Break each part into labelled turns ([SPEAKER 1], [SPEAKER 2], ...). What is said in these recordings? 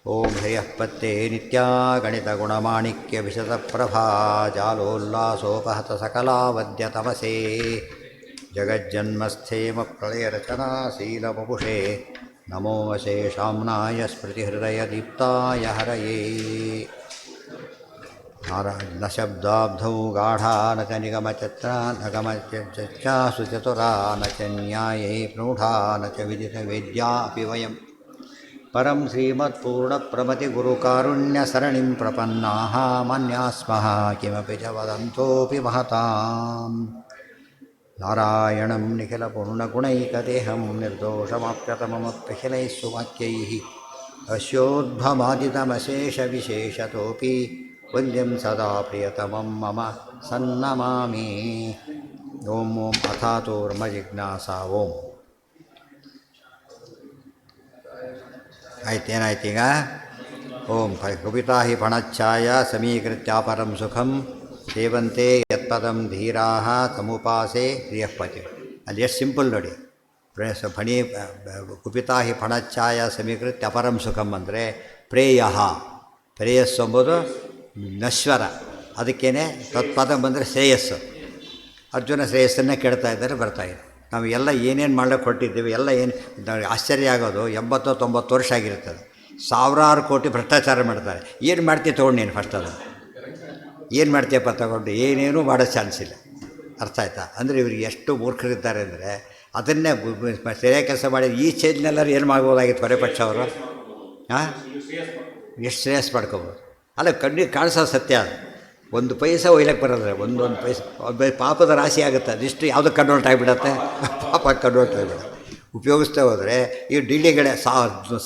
[SPEAKER 1] ಓಂ ಹರಿಯಃಪತ್ತೇ ನಿತ್ಯಾ ಗಣಿತಗುಣಮಾಣಿಕ್ಯವಿಶದಪ್ರಭಾ ಜಾಲೋಲ್ಲಾಸೋಪಹತ ಸಕಲಾವದ್ಯ ತಮಸೇ ಜಗಜ್ಜನ್ಮಸ್ಥೇಮ ಪ್ರಳಯರಚನಾಶೀಲವಪುಷೇ ನಮೋ ಅಶೇಷಾಮ್ನಾಯ ಸ್ಮೃತಿಹೃದಯದೀಪ್ತಾಯ ಹರಯೇ ನ ಶಬ್ದಾಬ್ಧೌ ಗಾಢಾ ನ ಚ ನಿಗಮಚತ್ರ ನಗಮಚಾಸು ಚತುರಾ ನ ಚ ನ್ಯಾಯೇ ಪ್ರೌಢಾ ನ ಚ ವಿದಿತವೇದ್ಯಾ ಅಪಿ ವಯಂ ಪರಂ ಶ್ರೀಮತ್ಪೂರ್ಣಪ್ರಮತಿಗುರುಕಾರುಣ್ಯಸರಣಿಂ ಪ್ರಪನ್ನಾಃ ಮನ್ಯಾಃ ಸ್ಮಃ ಕಿಮಪಿ ಚ ವದಂತೋಪಿ ಮಹತಾಂ ನಾರಾಯಣಂ ನಿಖಿಲಪೂರ್ಣಗುಣೈಕದೇಹಂ ನಿರ್ದೋಷಮಾಪ್ಯತಮಮಪ್ಯಖಿಲೈಃ ಸುವಾಕ್ಯೈಃ ಅಸ್ಯೋದ್ಭಮಾದಿತಮಶೇಷವಿಶೇಷತೋಪಿ ವಂದ್ಯಂ ಸದಾ ಪ್ರಿಯತಮಂ ಮಮ ಸನ್ನಮಾಮಿ. ಓಂ ಓಂ ಅಥಾತೋರ್ಮ ಜಿಜ್ಞಾಸಾ ಓಂ. ಆಯ್ತೇನಾಯ್ತೀಗ? ಓಂ ಕವಿತಾ ಹಿ ಫಣಚ್ಛಾಯ ಸಮೀಕೃತ್ಯಾಪರಂ ಸುಖಂ ಸೇವಂತೆ ಯತ್ಪದಂ ಧೀರಾಃ ಸಮುಪಾಸೆ ಪ್ರಿಯಃಪತಿ. ಅಲ್ಲಿ ಎಷ್ಟು ಸಿಂಪಲ್ ನೋಡಿ. ಫಣಿ ಕುಪಿತಾ ಹಿ ಫಣಚ್ಛಾಯ ಸಮೀಕೃತ್ಯ ಅಪರಂ ಸುಖಂ ಅಂದರೆ ಪ್ರೇಯಃ. ಪ್ರೇಯಸ್ಸು ಎಂಬುದು ನಶ್ವರ, ಅದಕ್ಕೇನೆ ತತ್ಪದಂ ಬಂದರೆ ಶ್ರೇಯಸ್ಸು. ಅರ್ಜುನ ಶ್ರೇಯಸ್ಸನ್ನೇ ಕೆಡ್ತಾ ಇದ್ದಾರೆ, ಬರ್ತಾಯಿದೆ. ನಾವು ಎಲ್ಲ ಏನೇನು ಮಾಡಕ್ಕೆ ಹೊರಟಿದ್ದೀವಿ ಎಲ್ಲ ಏನು ಆಶ್ಚರ್ಯ ಆಗೋದು. 80-90 ವರ್ಷ ಆಗಿರ್ತದೆ, ಸಾವಿರಾರು ಕೋಟಿ ಭ್ರಷ್ಟಾಚಾರ ಮಾಡ್ತಾರೆ. ಏನು ಮಾಡ್ತೀವಿ ತೊಗೊಂಡು ನೀನು ಫಸ್ಟ್ ಅದನ್ನು ಏನು ಮಾಡ್ತೀಯಪ್ಪ ತಗೊಂಡು? ಏನೇನೂ ಮಾಡೋ ಚಾನ್ಸ್ ಇಲ್ಲ. ಅರ್ಥ ಆಯ್ತಾ? ಅಂದರೆ ಇವ್ರಿಗೆ ಎಷ್ಟು ಮೂರ್ಖರಿದ್ದಾರೆ ಅಂದರೆ ಅದನ್ನೇ ಸರಿಯಾಗಿ ಕೆಲಸ ಮಾಡಿ ಈ ಸ್ಟೇಜ್ನೆಲ್ಲರೂ ಏನು ಮಾಡ್ಬೋದಾಗಿತ್ತು ಹೊರಪಕ್ಷ ಅವರು? ಹಾಂ, ಎಷ್ಟು ಶ್ರೇಯಸ್ ಮಾಡ್ಕೋಬೋದು. ಅಲ್ಲ, ಕಣ್ಣಿಗೆ ಕಾಣಿಸೋ ಸತ್ಯ ಅದು. ಒಂದು ಪೈಸೆ ಒಯ್ಲಕ್ಕೆ ಬರೋದ್ರೆ ಒಂದೊಂದು ಪೈಸೆ ಪಾಪದ ರಾಶಿ ಆಗುತ್ತೆ. ಅದಿಷ್ಟು ಯಾವುದಕ್ಕೆ ಕನ್ವರ್ಟ್ ಆಗಿಬಿಡತ್ತೆ? ಪಾಪ ಕನ್ವರ್ಟ್ ಆಗಿಬಿಡುತ್ತೆ. ಉಪಯೋಗಿಸ್ತಾ ಹೋದರೆ ಈ ಡಿ ಡಿಗಳೇ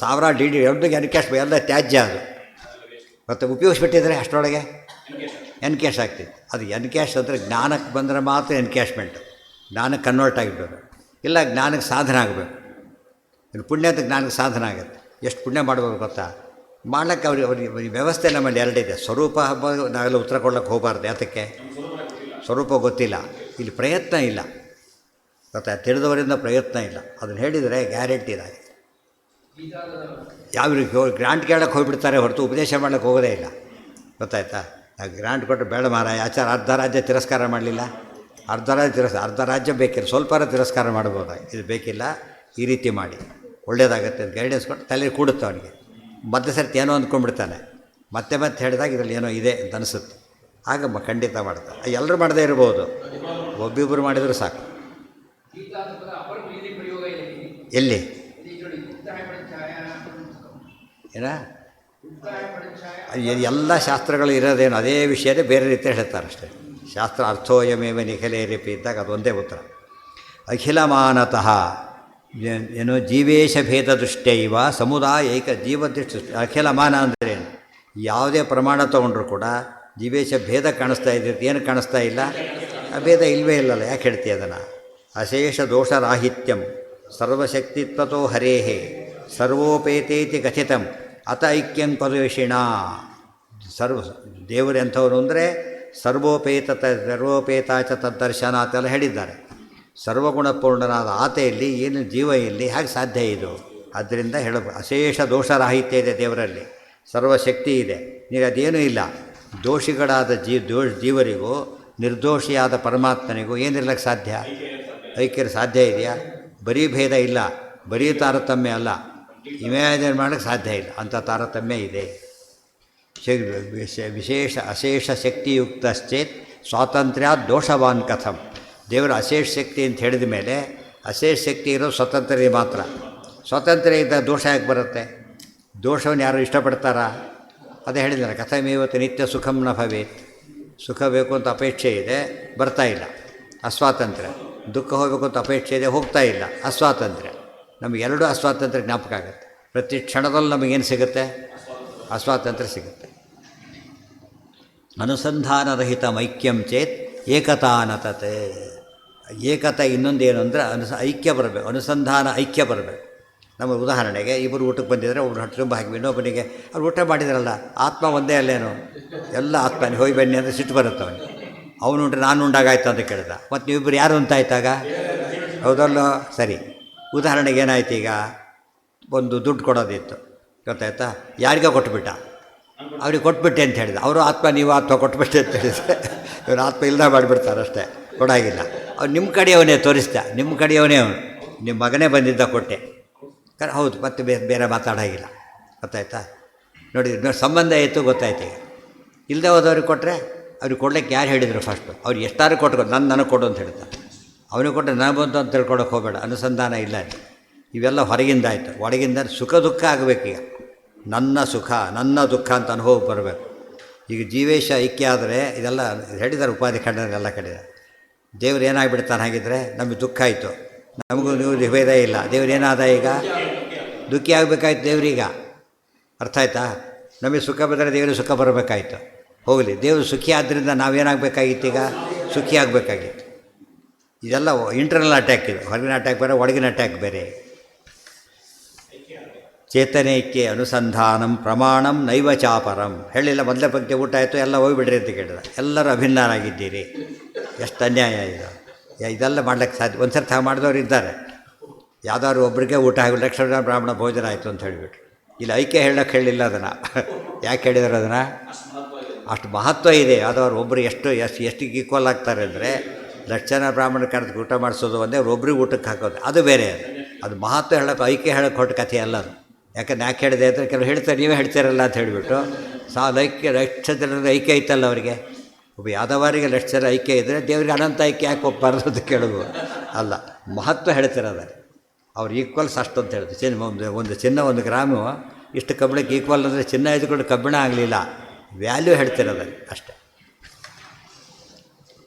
[SPEAKER 1] ಸಾವಿರ ಡಿ ಡಿ ಒಂದಿಗೆ ಎನ್ಕ್ಯಾಶ್ ಎಲ್ಲ ತ್ಯಾಜ್ಯ ಅದು. ಮತ್ತು ಉಪಯೋಗಿಸ್ಬಿಟ್ಟಿದ್ರೆ ಅಷ್ಟರೊಳಗೆ ಎನ್ಕ್ಯಾಶ್ ಆಗ್ತಿತ್ತು. ಅದು ಎನ್ಕ್ಯಾಶ್ ಅಂದರೆ ಜ್ಞಾನಕ್ಕೆ ಬಂದರೆ ಮಾತ್ರ ಎನ್ಕ್ಯಾಶ್ಮೆಂಟು, ಜ್ಞಾನಕ್ಕೆ ಕನ್ವರ್ಟ್ ಆಗಿಬಿಡೋದು. ಇಲ್ಲ, ಜ್ಞಾನಕ್ಕೆ ಸಾಧನ ಆಗಬೇಕು. ಇನ್ನು ಪುಣ್ಯ ಅಂತ ಜ್ಞಾನಕ್ಕೆ ಸಾಧನ ಆಗುತ್ತೆ. ಎಷ್ಟು ಪುಣ್ಯ ಮಾಡ್ಬೋದು ಗೊತ್ತಾ? ಮಾಡ್ಲಿಕ್ಕೆ ಅವ್ರಿಗೆ ವ್ಯವಸ್ಥೆ ನಮ್ಮಲ್ಲಿ ಎರಡಿದೆ. ಸ್ವರೂಪ ಹಬ್ಬ ನಾವೆಲ್ಲ ಉತ್ತರ ಕೊಡ್ಲಿಕ್ಕೆ ಹೋಗಬಾರ್ದು. ಯಾತಕ್ಕೆ? ಸ್ವರೂಪ ಗೊತ್ತಿಲ್ಲ, ಇಲ್ಲಿ ಪ್ರಯತ್ನ ಇಲ್ಲ. ಗೊತ್ತಾ? ತಿಳಿದವರಿಂದ ಪ್ರಯತ್ನ ಇಲ್ಲ. ಅದನ್ನು ಹೇಳಿದರೆ ಗ್ಯಾರಂಟಿ ಇದಾಗಿದೆ. ಯಾವ ಗ್ರಾಂಟ್ ಕೇಳಕ್ಕೆ ಹೋಗಿಬಿಡ್ತಾರೆ ಹೊರತು ಉಪದೇಶ ಮಾಡ್ಲಿಕ್ಕೆ ಹೋಗೋದೇ ಇಲ್ಲ. ಗೊತ್ತಾಯ್ತಾ? ಗ್ರಾಂಟ್ ಕೊಟ್ಟರೆ ಬೇಡ ಮಾರಾಯ ಆಚಾರ, ಅರ್ಧ ರಾಜ್ಯ ತಿರಸ್ಕಾರ ಮಾಡಲಿಲ್ಲ, ಅರ್ಧ ರಾಜ್ಯ ಬೇಕಿಲ್ಲ, ಸ್ವಲ್ಪ ತಿರಸ್ಕಾರ ಮಾಡ್ಬೋದಾಗಿ. ಇದು ಬೇಕಿಲ್ಲ, ಈ ರೀತಿ ಮಾಡಿ ಒಳ್ಳೆಯದಾಗತ್ತೆ ಅಂತ ಗೈಡೆನ್ಸ್ ಕೊಟ್ಟು ತಲೆ ಕೂಡುತ್ತೆ ಅವನಿಗೆ. ಮತ್ತೆ ಸರ್ತಿ ಏನೋ ಅಂದ್ಕೊಂಡ್ಬಿಡ್ತಾನೆ, ಮತ್ತೆ ಹೇಳಿದಾಗ ಇದರಲ್ಲಿ ಏನೋ ಇದೆ ಅಂತ ಅನಿಸುತ್ತೆ. ಆಗ ಖಂಡಿತ ಮಾಡ್ತಾರೆ. ಎಲ್ಲರೂ ಮಾಡದೇ ಇರ್ಬೋದು, ಒಬ್ಬಿಬ್ಬರು ಮಾಡಿದರೂ ಸಾಕು. ಎಲ್ಲಿ ಏನ ಎಲ್ಲ ಶಾಸ್ತ್ರಗಳು ಇರೋದೇನು ಅದೇ ವಿಷಯನೇ ಬೇರೆ ರೀತಿ ಹೇಳ್ತಾರೆ ಅಷ್ಟೇ. ಶಾಸ್ತ್ರ ಅರ್ಥೋಯಮೇವ ನಿಖಿಲೇರಿಪಿ ಇದ್ದಾಗ ಅದೊಂದೇ ಉತ್ತರ. ಅಖಿಲಮಾನತಃ ಏನು ಜೀವೇಶ ಭೇದ ದೃಷ್ಟ್ಯೈವ ಸಮುದಾಯ ಏಕ ಜೀವದೃಷ್ಟಿ. ಅಖಿಲಮಾನ ಅಂದ್ರೇನು? ಯಾವುದೇ ಪ್ರಮಾಣ ತೊಗೊಂಡ್ರು ಕೂಡ ಜೀವೇಶ ಭೇದ ಕಾಣಿಸ್ತಾ ಇದ್ದಿತ್ತು. ಏನು ಕಾಣಿಸ್ತಾ ಇಲ್ಲ? ಆ ಭೇದ ಇಲ್ಲವೇ ಇಲ್ಲಲ್ಲ. ಯಾಕೆ ಹೇಳ್ತೀಯ ಅದನ್ನು? ಅಶೇಷ ದೋಷರಾಹಿತ್ಯಂ ಸರ್ವಶಕ್ತಿತ್ವತೋ ಹರೇಹೇ ಸರ್ವೋಪೇತೇತಿ ಕಥಿತಂ ಅತ ಐಕ್ಯಂ ಪದವೇಷಿಣ. ದೇವರು ಎಂಥವನು ಅಂದರೆ ಸರ್ವೋಪೇತ ಚ ತದ್ದರ್ಶನ ಅಂತೆಲ್ಲ ಹೇಳಿದ್ದಾರೆ. ಸರ್ವಗುಣಪೂರ್ಣನಾದ ಆತೆಯಲ್ಲಿ ಏನು ಜೀವ ಇಲ್ಲಿ ಹೇಗೆ ಸಾಧ್ಯ ಇದು? ಆದ್ದರಿಂದ ಅಶೇಷ ದೋಷರಾಹಿತ್ಯ ಇದೆ ದೇವರಲ್ಲಿ, ಸರ್ವಶಕ್ತಿ ಇದೆ. ನೀವು ಅದೇನೂ ಇಲ್ಲ. ದೋಷಿಗಳಾದ ಜೀವರಿಗೂ ನಿರ್ದೋಷಿಯಾದ ಪರಮಾತ್ಮನಿಗೂ ಏನಿರ್ಲಿಕ್ಕೆ ಸಾಧ್ಯ? ಐಕ್ಯರ ಸಾಧ್ಯ ಇದೆಯಾ? ಬರೀ ಭೇದ ಇಲ್ಲ, ಬರೀ ತಾರತಮ್ಯ ಅಲ್ಲ, ಇಮ್ಯಾಜಿನ್ ಮಾಡೋಕ್ಕೆ ಸಾಧ್ಯ ಇಲ್ಲ. ಅಂಥ ತಾರತಮ್ಯ ಇದೆ. ವಿಶೇಷ ಅಶೇಷ ಶಕ್ತಿಯುಕ್ತಶ್ಚೇತ್ ಸ್ವಾತಂತ್ರ್ಯ ದೋಷವಾನ್ ಕಥಂ. ದೇವರು ಅಶೇಷ ಶಕ್ತಿ ಅಂತ ಹೇಳಿದ ಮೇಲೆ ಅಶೇಷ ಶಕ್ತಿ ಇರೋದು ಸ್ವತಂತ್ರ್ಯ ಮಾತ್ರ. ಸ್ವಾತಂತ್ರ್ಯ ಇದ್ದ ದೋಷ ಯಾಕೆ ಬರುತ್ತೆ? ದೋಷವನ್ನು ಯಾರು ಇಷ್ಟಪಡ್ತಾರಾ? ಅದೇ ಹೇಳಿದ್ದಾರೆ, ಕಥಮೇವತ್ತು ನಿತ್ಯ ಸುಖಂ ನ ಭವೇತ್. ಸುಖ ಬೇಕು ಅಂತ ಅಪೇಕ್ಷೆ ಇದೆ, ಬರ್ತಾ ಇಲ್ಲ, ಅಸ್ವಾತಂತ್ರ್ಯ. ದುಃಖ ಹೋಗಬೇಕು ಅಂತ ಅಪೇಕ್ಷೆ ಇದೆ, ಹೋಗ್ತಾ ಇಲ್ಲ, ಅಸ್ವಾತಂತ್ರ್ಯ. ನಮಗೆರಡೂ ಅಸ್ವಾತಂತ್ರ್ಯ ಜ್ಞಾಪಕ ಆಗುತ್ತೆ. ಪ್ರತಿ ಕ್ಷಣದಲ್ಲಿ ನಮಗೇನು ಸಿಗುತ್ತೆ? ಅಸ್ವಾತಂತ್ರ್ಯ ಸಿಗುತ್ತೆ. ಅನುಸಂಧಾನರಹಿತ ಐಕ್ಯಂ ಚೇತ್ ಏಕತಾನತತೆ. ಏಕತೆ ಇನ್ನೊಂದೇನು ಅಂದರೆ ಐಕ್ಯ ಬರಬೇಕು, ಅನುಸಂಧಾನ ಐಕ್ಯ ಬರಬೇಕು. ನಮ್ಮ ಉದಾಹರಣೆಗೆ ಇಬ್ಬರು ಊಟಕ್ಕೆ ಬಂದಿದ್ದರೆ ಒಬ್ಬರು ಹೊಟ್ಟೆ ತುಂಬ ಹಾಕಿ ಇನ್ನೊಬ್ಬನಿಗೆ ಅವ್ರು ಊಟ ಮಾಡಿದ್ರಲ್ಲ, ಆತ್ಮ ಒಂದೇ ಅಲ್ಲೇನು? ಎಲ್ಲ ಆತ್ಮನೇ ಹೋಗಿ ಬನ್ನಿ ಅಂದರೆ ಸಿಟ್ಟು ಬರುತ್ತೆ ಅವನಿಗೆ. ಅವನು ಉಂಟ್ರೆ ನಾನು ಉಂಡಾಗಾಯ್ತು ಅಂತ ಕೇಳಿದ. ಮತ್ತು ನೀವಿಬ್ಬರು ಯಾರು ಅಂತ ಆಯ್ತಾಗ? ಹೌದಲ್ಲೋ? ಸರಿ. ಉದಾಹರಣೆಗೆ ಏನಾಯ್ತು? ಈಗ ಒಂದು ದುಡ್ಡು ಕೊಡೋದಿತ್ತು, ಗೊತ್ತಾಯ್ತಾ? ಯಾರಿಗೋ ಕೊಟ್ಬಿಟ್ಟ, ಅವ್ರಿಗೆ ಕೊಟ್ಬಿಟ್ಟೆ ಅಂತ ಹೇಳಿದ. ಅವರು ಆತ್ಮ ನೀವು ಆತ್ಮ ಕೊಟ್ಬಿಟ್ಟೆ ಅಂತ ಹೇಳಿದರೆ ಇವರು ಆತ್ಮ ಇಲ್ಲದ ಮಾಡಿಬಿಡ್ತಾರೆ ಅಷ್ಟೇ, ಕೊಡಾಗಿಲ್ಲ. ಅವ್ನು ನಿಮ್ಮ ಕಡೆಯವನೇ ತೋರಿಸ್ದ, ನಿಮ್ಮ ಕಡೆಯವನೇ ಅವನು, ನಿಮ್ಮ ಮಗನೇ ಬಂದಿದ್ದ ಕೊಟ್ಟೆ. ಹೌದು, ಮತ್ತೆ ಬೇರೆ ಮಾತಾಡೋಂಗಿಲ್ಲ. ಗೊತ್ತಾಯ್ತಾ? ನೋಡಿ ಸಂಬಂಧ ಆಯಿತು, ಗೊತ್ತಾಯ್ತು. ಈಗ ಇಲ್ಲದೆ ಹೋದವ್ರಿಗೆ ಕೊಟ್ಟರೆ ಅವ್ರಿಗೆ ಕೊಡ್ಲಿಕ್ಕೆ ಯಾರು ಹೇಳಿದರು ಫಸ್ಟು? ಅವ್ರು ಎಷ್ಟಾರು ಕೊಟ್ಕೊ, ನನಗೆ ಕೊಡು ಅಂತ ಹೇಳ್ತಾರೆ. ಅವನಿಗೆ ಕೊಟ್ಟರೆ ನನಗೆ ಬಂತು ಅಂತ ತಿಳ್ಕೊಳಕ್ಕೆ ಹೋಗಬೇಡ, ಅನುಸಂಧಾನ ಇಲ್ಲ. ಇವೆಲ್ಲ ಹೊರಗಿಂದ ಆಯಿತು. ಒಳಗಿಂದ ಸುಖ ದುಃಖ ಆಗಬೇಕೀಗ. ನನ್ನ ಸುಖ ನನ್ನ ದುಃಖ ಅಂತ ಅನುಭವ ಬರಬೇಕು. ಈಗ ಜೀವೇಶ ಐಕ್ಯ ಆದರೆ ಇದೆಲ್ಲ ಹೇಳಿದ್ದಾರೆ ಉಪಾಧಿ ಖಂಡನೆಲ್ಲ ಕಡೆ. ದೇವ್ರು ಏನಾಗಿಬಿಡ್ತಾನೆ ಹಾಗಿದ್ರೆ? ನಮಗೆ ದುಃಖ ಆಯಿತು, ನಮಗೂ ನೀವು ಭೇದ ಇಲ್ಲ. ದೇವ್ರು ಏನಾದ ಈಗ? ದುಃಖಿ ಆಗಬೇಕಾಯ್ತು ದೇವ್ರೀಗ. ಅರ್ಥ ಆಯ್ತಾ? ನಮಗೆ ಸುಖ ಬಂದರೆ ದೇವರಿಗೆ ಸುಖ ಬರಬೇಕಾಯ್ತು. ಹೋಗಲಿ, ದೇವರು ಸುಖಿ ಆದ್ದರಿಂದ ನಾವೇನಾಗಬೇಕಾಗಿತ್ತು? ಈಗ ಸುಖಿ ಆಗಬೇಕಾಗಿತ್ತು. ಇದೆಲ್ಲ ಇಂಟರ್ನಲ್ ಅಟ್ಯಾಕ್. ಇದು ಹೊರಗಿನ ಅಟ್ಯಾಕ್ ಬೇರೆ, ಒಳಗಿನ ಅಟ್ಯಾಕ್ ಬೇರೆ. ಚೇತನೈಕ್ಯ ಅನುಸಂಧಾನಂ ಪ್ರಮಾಣಂ ನೈವ ಚಾಪರಂ. ಹೇಳಿಲ್ಲ ಮೊದಲೇ ಪಂಕ್ತಿ ಊಟ ಆಯಿತು, ಎಲ್ಲ ಹೋಗಿಬಿಡ್ರಿ ಅಂತ ಕೇಳಿದ. ಎಲ್ಲರೂ ಅಭಿನ್ನರಾಗಿದ್ದೀರಿ. ಎಷ್ಟು ಅನ್ಯಾಯ ಇದು! ಇದೆಲ್ಲ ಮಾಡ್ಲಿಕ್ಕೆ ಸಾಧ್ಯ? ಒಂದು ಸರ್ತಿ ಹಾಗೆ ಮಾಡಿದವರು ಇದ್ದಾರೆ. ಯಾವುದಾದ್ರು ಒಬ್ಬರಿಗೆ ಊಟ ಆಗಿ ಲಕ್ಷಣ ಬ್ರಾಹ್ಮಣ ಭೋಜನ ಆಯಿತು ಅಂತ ಹೇಳಿಬಿಟ್ರು. ಇಲ್ಲಿ ಐಕ್ಯ ಹೇಳಕ್ಕೆ ಹೇಳಿಲ್ಲ ಅದನ್ನು. ಯಾಕೆ ಹೇಳಿದ್ರು ಅದನ್ನು? ಅಷ್ಟು ಮಹತ್ವ ಇದೆ. ಯಾವುದಾದ್ರು ಒಬ್ಬರು ಎಷ್ಟಿಗೆ ಈಕ್ವಲ್ ಆಗ್ತಾರೆ ಅಂದರೆ, ಲಕ್ಷಣ ಬ್ರಾಹ್ಮಣ ಕರೆದು ಊಟ ಮಾಡಿಸೋದು ಒಂದೇ, ಒಬ್ರಿಗೆ ಊಟಕ್ಕೆ ಹಾಕೋದು ಅದು ಬೇರೆ. ಅದು ಮಹತ್ವ ಹೇಳೋಕ್ಕೆ, ಐಕ್ಯ ಹೇಳೋಕ್ಕೆ ಹೊರಟ ಕಥೆ ಅಲ್ಲ ಅದು. ಯಾಕಂದ್ರೆ ಯಾಕೆ ಹೇಳಿದೆ ಅಂದರೆ, ಕೆಲವು ಹೇಳ್ತಾರೆ ನೀವೇ ಹೇಳ್ತೀರಲ್ಲ ಅಂತ ಹೇಳಿಬಿಟ್ಟು ಲಕ್ಷ ಐಕ್ಯ ಐತಲ್ಲ ಅವರಿಗೆ. ಒಬ್ಬ ಯಾದವರಿಗೆ ಲಕ್ಷ ಐಕ್ಯ ಇದ್ದರೆ ದೇವರಿಗೆ ಅನಂತ ಐಕ್ಯ ಯಾಕೆ ಒಪ್ಪಬಾರ್ದು ಅಂತ ಕೇಳೋದು ಅಲ್ಲ. ಮಹತ್ವ ಹೇಳ್ತಿರೋದು ಅವ್ರು ಈಕ್ವಲ್ಸ್ ಅಷ್ಟು ಅಂತ ಹೇಳ್ತಾರೆ. ಒಂದು ಚಿನ್ನ 1 ಗ್ರಾಮು ಇಷ್ಟು ಕಬ್ಬಿಣಕ್ಕೆ ಈಕ್ವಲ್ ಅಂದರೆ ಚಿನ್ನ ಇದ್ಕೊಂಡು ಕಬ್ಬಿಣ ಆಗಲಿಲ್ಲ, ವ್ಯಾಲ್ಯೂ ಹೇಳ್ತಿರೋದು ಅಷ್ಟೇ.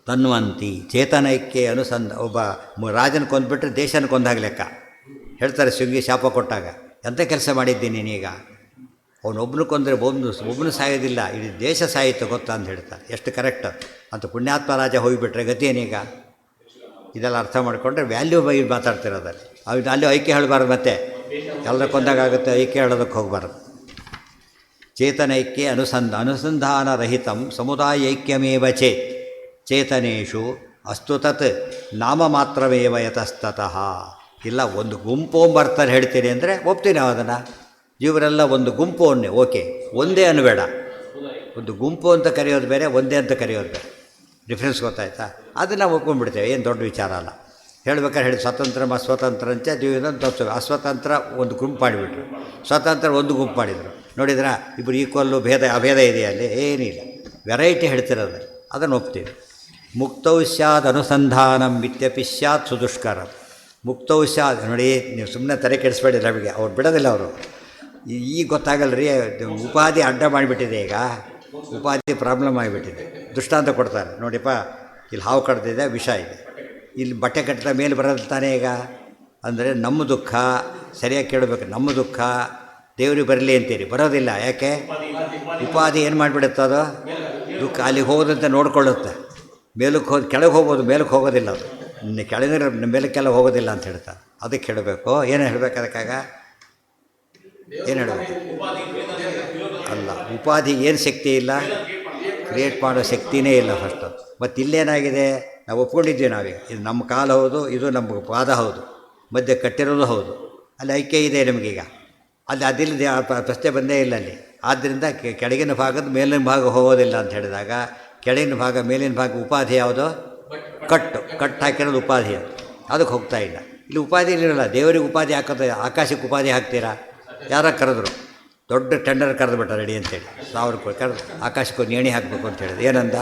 [SPEAKER 1] ತನ್ವಂತಿ ಚೇತನೈಕ್ಯ ಒಬ್ಬ ರಾಜನ ಕೊಂದುಬಿಟ್ರೆ ದೇಶನ ಕೊಂದಾಗ ಲೆಕ್ಕ ಹೇಳ್ತಾರೆ. ಶೃಂಗಿ ಶಾಪ ಕೊಟ್ಟಾಗ ಎಂಥ ಕೆಲಸ ಮಾಡಿದ್ದೀನಿ ನೀನೀಗ? ಅವನೊಬ್ಬನು ಕೊಂದರೆ ಒಬ್ಬನು ಸಾಯೋದಿಲ್ಲ, ಇಡೀ ದೇಶ ಸಾಯಿತು ಗೊತ್ತಾ ಅಂತ ಹೇಳ್ತಾರೆ. ಎಷ್ಟು ಕರೆಕ್ಟ್ ಅಂತ. ಪುಣ್ಯಾತ್ಮ ರಾಜ ಹೋಗಿಬಿಟ್ರೆ ಗತಿ ಏನೀಗ? ಇದೆಲ್ಲ ಅರ್ಥ ಮಾಡಿಕೊಂಡ್ರೆ ವ್ಯಾಲ್ಯೂ ಬೈ ಮಾತಾಡ್ತಿರೋದಲ್ಲಿ. ಅಲ್ಲಿ ಐಕ್ಯ ಹೇಳಬಾರ್ದು, ಮತ್ತೆ ಎಲ್ಲರ ಕೊಂದಾಗುತ್ತೆ, ಐಕ್ಯ ಹೇಳೋದಕ್ಕೆ ಹೋಗಬಾರ್ದು. ಚೇತನೈಕ್ಯ ಅನುಸಂಧಾನರಹಿತಂ ಸಮುದಾಯೈಕ್ಯಮೇವ ಚೇತ್ ಚೇತನೇಶು ಅಸ್ತು ತತ್ ನಾಮ ಮಾತ್ರಮೇವ ಯತಸ್ತತಃ. ಇಲ್ಲ ಒಂದು ಗುಂಪು ಬರ್ತಾರೆ ಹೇಳ್ತೀನಿ ಅಂದರೆ ಒಪ್ತೀನಿ ಅದನ್ನು. ಇವರೆಲ್ಲ ಒಂದು ಗುಂಪು ಅನ್ನೇ, ಓಕೆ, ಒಂದೇ ಅನ್ನಬೇಡ. ಒಂದು ಗುಂಪು ಅಂತ ಕರೆಯೋದು ಬೇರೆ, ಒಂದೇ ಅಂತ ಕರೆಯೋದು ಬೇರೆ. ಡಿಫ್ರೆನ್ಸ್ ಗೊತ್ತಾಯ್ತಾ? ಅದನ್ನು ನಾವು ಒಪ್ಕೊಂಡ್ಬಿಡ್ತೇವೆ, ಏನು ದೊಡ್ಡ ವಿಚಾರ ಅಲ್ಲ. ಹೇಳ್ಬೇಕಾದ್ರೆ ಹೇಳಿ ಸ್ವತಂತ್ರ ಅಸ್ವತಂತ್ರಂಚ ದ್ವಿವಿಧ. ಅಸ್ವತಂತ್ರ ಒಂದು ಗುಂಪು ಮಾಡಿಬಿಟ್ರು, ಸ್ವತಂತ್ರ ಒಂದು ಗುಂಪು ಮಾಡಿದರು. ನೋಡಿದ್ರಾ? ಇಬ್ಬರು ಈಕ್ವಲ್ಲು ಅಭೇದ ಇದೆಯಾ ಅಲ್ಲಿ? ಏನಿಲ್ಲ, ವೆರೈಟಿ ಹೇಳ್ತಿರೋದು, ಅದನ್ನು ಒಪ್ತೀವಿ. ಮುಕ್ತೌ ಸ್ಯಾದ್ ಅನುಸಂಧಾನಂ ಮಿತ್ಯಪಿ ಸ್ಯಾತ್ ಸುದುಷ್ಕರಂ. ಮುಕ್ತೌ ಸ್ಯಾದ್ ನೋಡಿ, ನೀವು ಸುಮ್ಮನೆ ತಲೆ ಕೆಡಿಸ್ಬೇಡಿ ನಮಗೆ, ಅವ್ರು ಬಿಡೋದಿಲ್ಲ ಅವರು. ಈಗ ಗೊತ್ತಾಗಲ್ಲ ರೀ, ಉಪಾಧಿ ಅಡ್ಡ ಮಾಡಿಬಿಟ್ಟಿದೆ. ಈಗ ಉಪಾಧಿ ಪ್ರಾಬ್ಲಮ್ ಆಗಿಬಿಟ್ಟಿದೆ. ದೃಷ್ಟಾಂತ ಕೊಡ್ತಾರೆ ನೋಡಿಪ್ಪ, ಇಲ್ಲಿ ಹಾವು ಕಡ್ದಿದೆ, ವಿಷ ಇದೆ, ಇಲ್ಲಿ ಬಟ್ಟೆ ಕಟ್ಟಿದ ಮೇಲೆ ಬರೋದು ತಾನೇ ಈಗ. ಅಂದರೆ ನಮ್ಮ ದುಃಖ ಸರಿಯಾಗಿ ಕೇಳಬೇಕು. ನಮ್ಮ ದುಃಖ ದೇವ್ರಿಗೆ ಬರಲಿ ಅಂತೀರಿ, ಬರೋದಿಲ್ಲ. ಯಾಕೆ? ಉಪಾಧಿ ಏನು ಮಾಡಿಬಿಡುತ್ತೆ ಅದು? ದುಃಖ ಅಲ್ಲಿಗೆ ಹೋಗೋದಂತೆ ನೋಡ್ಕೊಳ್ಳುತ್ತೆ. ಮೇಲಕ್ಕೆ ಕೆಳಗೆ ಹೋಗ್ಬೋದು, ಮೇಲಕ್ಕೆ ಹೋಗೋದಿಲ್ಲ. ಅದು ಕೆಳಗಿನ ಮೇಲಕ್ಕೆಲ್ಲ ಹೋಗೋದಿಲ್ಲ ಅಂತ ಹೇಳ್ತಾರೆ. ಅದಕ್ಕೆ ಹೇಳಬೇಕು. ಏನು ಹೇಳಬೇಕು ಅದಕ್ಕಾಗ? ಏನು ಹೇಳಬೇಕು? ಅಲ್ಲ, ಉಪಾಧಿ ಏನು ಶಕ್ತಿ ಇಲ್ಲ, ಕ್ರಿಯೇಟ್ ಮಾಡೋ ಶಕ್ತಿನೇ ಇಲ್ಲ ಫಸ್ಟು. ಮತ್ತು ಇಲ್ಲೇನಾಗಿದೆ? ನಾವು ಒಪ್ಕೊಂಡಿದ್ದೀವಿ ನಾವೀಗ. ಇದು ನಮ್ಮ ಕಾಲು ಹೌದು, ಇದು ನಮ್ಮ ಪಾದ ಹೌದು, ಮಧ್ಯೆ ಕಟ್ಟಿರೋದು ಹೌದು. ಅಲ್ಲಿ ಐಕ್ಯ ಇದೆ ನಮಗೀಗ. ಅಲ್ಲಿ ಅದಿಲ್ಲದೆ ಪ್ರಶ್ನೆ ಬಂದೇ ಇಲ್ಲ ಅಲ್ಲಿ. ಆದ್ದರಿಂದ ಕೆಳಗಿನ ಭಾಗದ ಮೇಲಿನ ಭಾಗ ಹೋಗೋದಿಲ್ಲ ಅಂತ ಹೇಳಿದಾಗ, ಕೆಳಗಿನ ಭಾಗ ಮೇಲಿನ ಭಾಗ ಉಪಾಧಿ ಯಾವುದು? ಕಟ್ಟು ಹಾಕಿರೋದು ಉಪಾಧಿ. ಅದಕ್ಕೆ ಹೋಗ್ತಾ ಇಲ್ಲ. ಇಲ್ಲಿ ಉಪಾಧಿ ಇರಲ್ಲ. ದೇವರಿಗೆ ಉಪಾಧಿ ಹಾಕೋದು, ಆಕಾಶಕ್ಕೆ ಉಪಾಧಿ ಹಾಕ್ತೀರಾ? ಯಾರ ಕರೆದ್ರು? ದೊಡ್ಡ ಟೆಂಡರ್ ಕರೆದು ಬಿಟ್ಟ ರೆಡಿ ಅಂತೇಳಿ 1000 ರೂಪಾಯಿ ಕರೆದು ಆಕಾಶಕ್ಕೆ ಒಂದು ಏಣಿ ಹಾಕಬೇಕು ಅಂತ ಹೇಳಿದೆ. ಏನಂದ?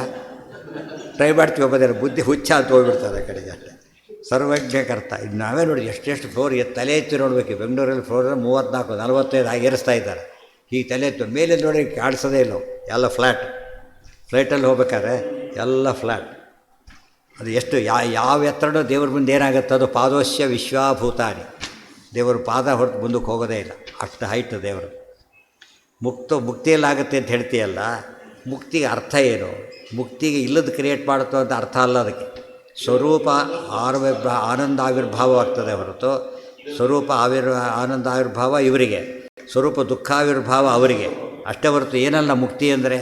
[SPEAKER 1] ಟ್ರೈ ಮಾಡ್ತೀವಿ, ಒಬ್ಬದಾರೆ ಬುದ್ಧಿ ಹುಚ್ಚ ಅಂತ ಹೋಗ್ಬಿಡ್ತಾರೆ ಆ ಕಡೆಗೆ ಅಷ್ಟೇ. ಸರ್ವಜ್ಞಕರ್ತ. ಇದು ನಾವೇ ನೋಡಿ ಎಷ್ಟೆಷ್ಟು ಫ್ಲೋರ್ ತಲೆ ಎತ್ತಿ ನೋಡಬೇಕು. ಬೆಂಗಳೂರಲ್ಲಿ ಫ್ಲೋರ್ 34 45 ಹಾಗೆ ಏರಿಸ್ತಾ ಇದ್ದಾರೆ. ಹೀಗೆ ತಲೆ ಎತ್ತು ಮೇಲೆ ನೋಡಿ ಕಾಣಿಸೋದೇ ಇಲ್ಲ, ಎಲ್ಲ ಫ್ಲೈಟಲ್ಲಿ ಹೋಗ್ಬೇಕಾದ್ರೆ ಎಲ್ಲ ಫ್ಲ್ಯಾಟ್. ಅದು ಎಷ್ಟು ಯಾವ ಎತ್ತರನೋ ದೇವ್ರ ಮುಂದೆ ಏನಾಗುತ್ತೆ? ಅದು ಪಾದೋಶ್ಯ ವಿಶ್ವಾಭೂತಾನಿ. ದೇವರು ಪಾದ ಹೊರತು ಮುಂದಕ್ಕೆ ಹೋಗೋದೇ ಇಲ್ಲ, ಅಷ್ಟು ಹೈಟ್ ದೇವರು. ಮುಕ್ತಿಯಲ್ಲಾಗುತ್ತೆ ಅಂತ ಹೇಳ್ತೀಯಲ್ಲ, ಮುಕ್ತಿಗೆ ಅರ್ಥ ಏನು? ಮುಕ್ತಿಗೆ ಇಲ್ಲದ ಕ್ರಿಯೇಟ್ ಮಾಡುತ್ತೋ ಅಂತ ಅರ್ಥ ಅಲ್ಲ. ಅದಕ್ಕೆ ಸ್ವರೂಪ ಆನಂದ ಆವಿರ್ಭಾವವಾಗ್ತದೆ ಹೊರತು, ಸ್ವರೂಪ ಆನಂದ ಆವಿರ್ಭಾವ ಇವರಿಗೆ, ಸ್ವರೂಪ ದುಃಖಾವಿರ್ಭಾವ ಅವರಿಗೆ ಅಷ್ಟೇ ಹೊರತು ಏನಲ್ಲ. ಮುಕ್ತಿ ಅಂದರೆ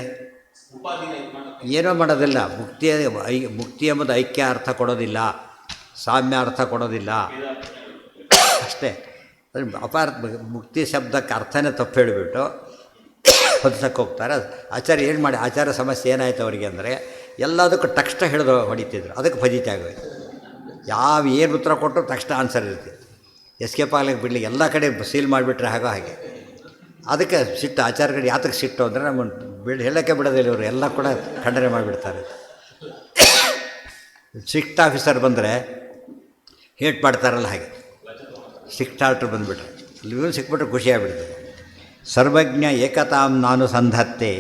[SPEAKER 1] ಏನೋ ಮಾಡೋದಿಲ್ಲ. ಮುಕ್ತಿ ಎಂಬುದು ಐಕ್ಯ ಅರ್ಥ ಕೊಡೋದಿಲ್ಲ, ಸಾಮ್ಯ ಅರ್ಥ ಕೊಡೋದಿಲ್ಲ ಅಷ್ಟೇ. ಅದ್ರ ಮುಕ್ತಿ ಶಬ್ದಕ್ಕೆ ಅರ್ಥನೇ ತಪ್ಪು ಹೇಳಿಬಿಟ್ಟು ಹೊದಿಸಕ್ಕೆ ಹೋಗ್ತಾರೆ. ಆಚಾರ್ಯ ಏನು ಮಾಡಿ, ಆಚಾರ ಸಮಸ್ಯೆ ಏನಾಯಿತು ಅವರಿಗೆ ಅಂದರೆ ಎಲ್ಲದಕ್ಕೂ ತಕ್ಷಣ ಹಿಡಿದು ಹೊಡಿತಿದ್ರು, ಅದಕ್ಕೆ ಫಜಿತಿ ಆಗೋಯ್ತು. ಏನು ಉತ್ತರ ಕೊಟ್ಟರು ತಕ್ಷಣ ಆನ್ಸರ್ ಇರ್ತಿತ್ತು. ಎಸ್ಕೇಪ್ ಆಗ್ಲಿಕ್ಕೆ ಬಿಡಲಿ, ಎಲ್ಲ ಕಡೆ ಸೀಲ್ ಮಾಡಿಬಿಟ್ರೆ ಹಾಗೆ ಅದಕ್ಕೆ ಸಿಟ್ಟು. ಆಚಾರ್ಯಗಳು ಯಾತಕ್ಕೆ ಸಿಟ್ಟು ಅಂದರೆ ನಮ್ಮನ್ನು ಹೇಳೋಕ್ಕೆ ಬಿಡೋದಿಲ್ಲ, ಇವರು ಎಲ್ಲ ಕೂಡ ಖಂಡನೆ ಮಾಡಿಬಿಡ್ತಾರೆ. ಸ್ಟ್ರಿಕ್ಟ್ ಆಫೀಸರ್ ಬಂದರೆ ಹೇಟ್ ಮಾಡ್ತಾರಲ್ಲ ಹಾಗೆ, ಸ್ಟ್ರಿಕ್ಟ್ ಆರ್ಟ್ರ್ ಬಂದುಬಿಟ್ರೆ ಇವನು ಸಿಕ್ಬಿಟ್ರೆ ಖುಷಿಯಾಗ್ಬಿಡ್ತದೆ. ಸರ್ವಜ್ಞ ಏಕತಾಂ ನಾನು ಸಂಧತ್ತೆ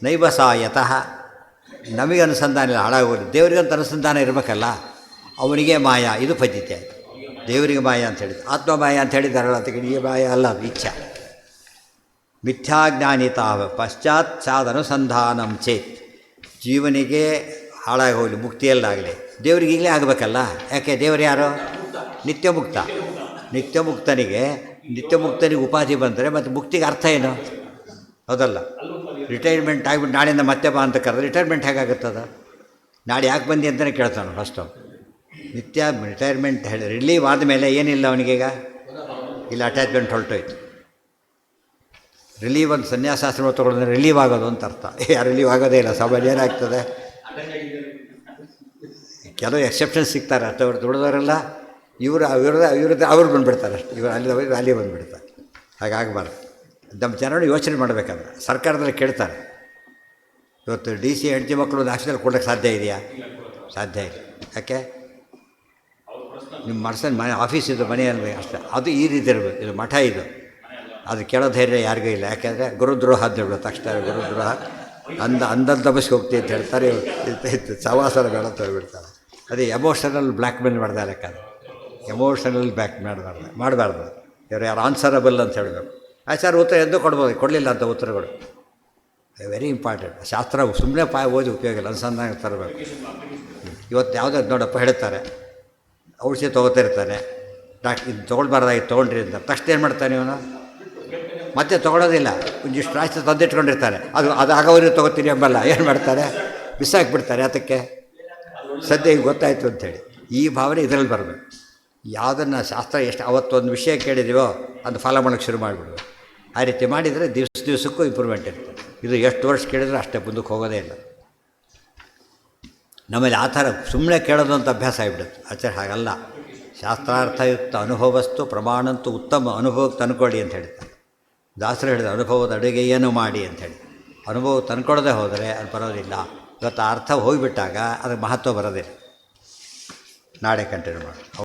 [SPEAKER 1] ನೈವಸಾಯತಃ. ನಮಗೆ ಅನುಸಂಧಾನ ಇಲ್ಲ, ಹಾಳಾಗೋದು. ದೇವರಿಗಂತ ಅನುಸಂಧಾನ ಇರಬೇಕಲ್ಲ, ಅವನಿಗೆ ಮಾಯ, ಇದು ಫಜಿತೆ ಆಯಿತು. ದೇವರಿಗೆ ಮಾಯ ಅಂತ ಹೇಳಿದ್ದು, ಆತ್ಮ ಮಾಯ ಅಂತ ಹೇಳಿದಾರಲ್ಲ, ಅದಕ್ಕೆ ಈ ಮಾಯ ಅಲ್ಲ, ಅದು ಇಚ್ಛಾ. ಮಿಥ್ಯಾಜ್ಞಾನಿತಾವ ಪಶ್ಚಾತ್ ಸಾದನುಸಂಧಾನಂ ಚೇತ್. ಜೀವನಿಗೆ ಹಾಳಾಗಿ ಹೋಗಲಿ, ಮುಕ್ತಿಯಲ್ಲಾಗಲಿ, ದೇವರಿಗೆ ಈಗಲೇ ಆಗಬೇಕಲ್ಲ. ಯಾಕೆ? ದೇವರು ಯಾರು? ನಿತ್ಯಮುಕ್ತ. ನಿತ್ಯಮುಕ್ತನಿಗೆ ಉಪಾಧಿ ಬಂದರೆ ಮತ್ತು ಮುಕ್ತಿಗೆ ಅರ್ಥ ಏನು? ಹೌದಲ್ಲ? ರಿಟೈರ್ಮೆಂಟ್ ಆಗಿಬಿಟ್ಟು ನಾಳೆಯಿಂದ ಮತ್ತೆ ಬಾ ಅಂತ ಕರೆದ್ರೆ ರಿಟೈರ್ಮೆಂಟ್ ಹೇಗಾಗುತ್ತದ? ನಾಳೆ ಯಾಕೆ ಬಂದಿ ಅಂತಲೇ ಕೇಳ್ತಾನೆ ಫಸ್ಟು. ರಿಟೈರ್ಮೆಂಟ್ ಹೇಳಿ ರಿಲೀವ್ ಆದಮೇಲೆ ಏನಿಲ್ಲ ಅವನಿಗೀಗ, ಇಲ್ಲಿ ಅಟ್ಯಾಚ್ಮೆಂಟ್ ಹೊರಟೋಯ್ತು. ರಿಲೀವ್ ಒಂದು ಸನ್ಯಾಸಾಶ್ರಮ ತೊಗೊಳಿದ್ರೆ ರಿಲೀವ್ ಆಗೋದು ಅಂತ ಅರ್ಥ. ರಿಲೀವ್ ಆಗೋದೇ ಇಲ್ಲ. ಸಾಮಾನ್ಯ ಏನಾಗ್ತದೆ, ಕೆಲವು ಎಕ್ಸೆಪ್ಷನ್ಸ್ ಸಿಗ್ತಾರೆ. ಅಷ್ಟವ್ರು ದುಡಿದವರೆಲ್ಲ ಅವ್ರು ಬಂದುಬಿಡ್ತಾರೆ ಅಷ್ಟೇ. ಇವರು ಅಲ್ಲಿ ಬಂದುಬಿಡ್ತಾರೆ. ಹಾಗಾಗಬಾರ್ದು. ನಮ್ಮ ಜನರು ಯೋಚನೆ ಮಾಡಬೇಕಾದ್ರೆ ಸರ್ಕಾರದಲ್ಲಿ ಕೇಳ್ತಾರೆ, ಇವತ್ತು DC ಹೆಂಡತಿ ಮಕ್ಕಳು ಒಂದು ಆಫೀಸಲ್ಲಿ ಕೊಡೋಕ್ಕೆ ಸಾಧ್ಯ ಇದೆಯಾ? ಸಾಧ್ಯ ಇಲ್ಲ. ಯಾಕೆ? ನಿಮ್ಮ ಮನಸ್ಸನ್ನು ಮನೆ ಆಫೀಸ್ ಇದು, ಮನೆ ಅನ್ಬೇಕು ಅಷ್ಟೇ. ಅದು ಈ ರೀತಿ ಇರಬೇಕು. ಇದು ಮಠ ಇದು, ಅದು ಕೇಳೋ ಧೈರ್ಯ ಯಾರಿಗೂ ಇಲ್ಲ. ಯಾಕೆಂದರೆ ಗುರುದ್ರೋಹ ಅಂತ ಹೇಳ್ಬಿಡುತ್ತೆ. ತಕ್ಷಣ ಗುರುದ್ರೋಹ ಅಂದಲ್ಲಿ ತಬಸ್ಗೆ ಹೋಗ್ತೀವಿ ಅಂತ ಹೇಳ್ತಾರೆ. ಇತ್ತು ಸವಾಸನ ಬೇಡ ಅಂತ ಹೇಳ್ಬಿಡ್ತಾರೆ. ಅದೇ ಎಮೋಷನಲ್ ಬ್ಲ್ಯಾಕ್ ಮೇಲ್ ಮಾಡ್ದೆ ಲೆಕ್ಕ. ಎಮೋಷನಲ್ ಬ್ಲ್ಯಾಕ್ ಮಾಡಬಾರ್ದು. ಯಾರು ಆನ್ಸರಬಲ್ ಅಂತ ಹೇಳಬೇಕು. ಆಚಾರ ಉತ್ತರ ಎಂದು ಕೊಡ್ಬೋದು, ಕೊಡಲಿಲ್ಲ ಅಂತ ಉತ್ತರಗಳು ವೆರಿ ಇಂಪಾರ್ಟೆಂಟ್. ಶಾಸ್ತ್ರ ಸುಮ್ಮನೆ ಓದಿ ಉಪಯೋಗ ಇಲ್ಲ, ಅನುಸಂಧಾನ ತರಬೇಕು. ಇವತ್ತು ಯಾವುದೋ ನೋಡಪ್ಪ ಹೇಳ್ತಾರೆ, ಔಷಧಿ ತೊಗೋತಿರ್ತಾನೆ, ಇದು ತೊಗೊಳ್ಬಾರ್ದಾಗಿ ತೊಗೊಂಡ್ರಿ ಅಂತ. ತಕ್ಷಣ ಏನು ಮಾಡ್ತಾನೆ ಇವನು? ಮತ್ತೆ ತೊಗೊಳೋದಿಲ್ಲ. ಒಂದಿಷ್ಟು ರಾಶಿ ತಂದಿಟ್ಕೊಂಡಿರ್ತಾನೆ, ಅದು ಆಗೋವರೆಗೂ ತೊಗೋತೀನಿ ಎಂಬಲ್ಲ. ಏನು ಮಾಡ್ತಾರೆ? ಬಿಸಾಕಿಬಿಡ್ತಾರೆ. ಅದಕ್ಕೆ ಸದ್ಯ ಈಗ ಗೊತ್ತಾಯಿತು ಅಂಥೇಳಿ ಈ ಭಾವನೆ ಇದರಲ್ಲಿ ಬರಬೇಕು. ಯಾವುದನ್ನು ಶಾಸ್ತ್ರ ಎಷ್ಟು ಅವತ್ತೊಂದು ವಿಷಯ ಕೇಳಿದೀವೋ ಅದು ಫಾಲೋ ಮಾಡೋಕ್ಕೆ ಶುರು ಮಾಡಿಬಿಡ್ಬೇಕು. ಆ ರೀತಿ ಮಾಡಿದರೆ ದಿವಸಕ್ಕೂ ಇಂಪ್ರೂವ್ಮೆಂಟ್ ಇರ್ತದೆ. ಇದು ಎಷ್ಟು ವರ್ಷ ಕೇಳಿದ್ರೆ ಅಷ್ಟೇ, ಮುಂದಕ್ಕೆ ಹೋಗೋದೇ ಇಲ್ಲ. ನಮ್ಮಲ್ಲಿ ಆ ಥರ ಸುಮ್ಮನೆ ಕೇಳೋದು ಅಂತ ಅಭ್ಯಾಸ ಆಗಿಬಿಡುತ್ತೆ. ಆಚಾರ್ಯ ಹಾಗಲ್ಲ. ಶಾಸ್ತ್ರಾರ್ಥಯುಕ್ತ ಅನುಭವಸ್ತು ಪ್ರಮಾಣಂತೂ ಉತ್ತಮ ಅನುಭವಕ್ಕೆ ತಂದ್ಕೊಳ್ಳಿ ಅಂತ ಹೇಳ್ತಾರೆ. ದಾಸರು ಹೇಳಿದ ಅನುಭವದ ಅಡುಗೆಯನ್ನು ಮಾಡಿ ಅಂಥೇಳಿ. ಅನುಭವ ತಂದ್ಕೊಳ್ಳದೆ ಹೋದರೆ ಅದು ಬರೋದಿಲ್ಲ. ಇವತ್ತು ಆ ಅರ್ಥ ಹೋಗಿಬಿಟ್ಟಾಗ ಅದಕ್ಕೆ ಮಹತ್ವ ಬರೋದಿಲ್ಲ. ನಾಳೆ ಕಂಟಿನ್ಯೂ ಮಾಡಿ.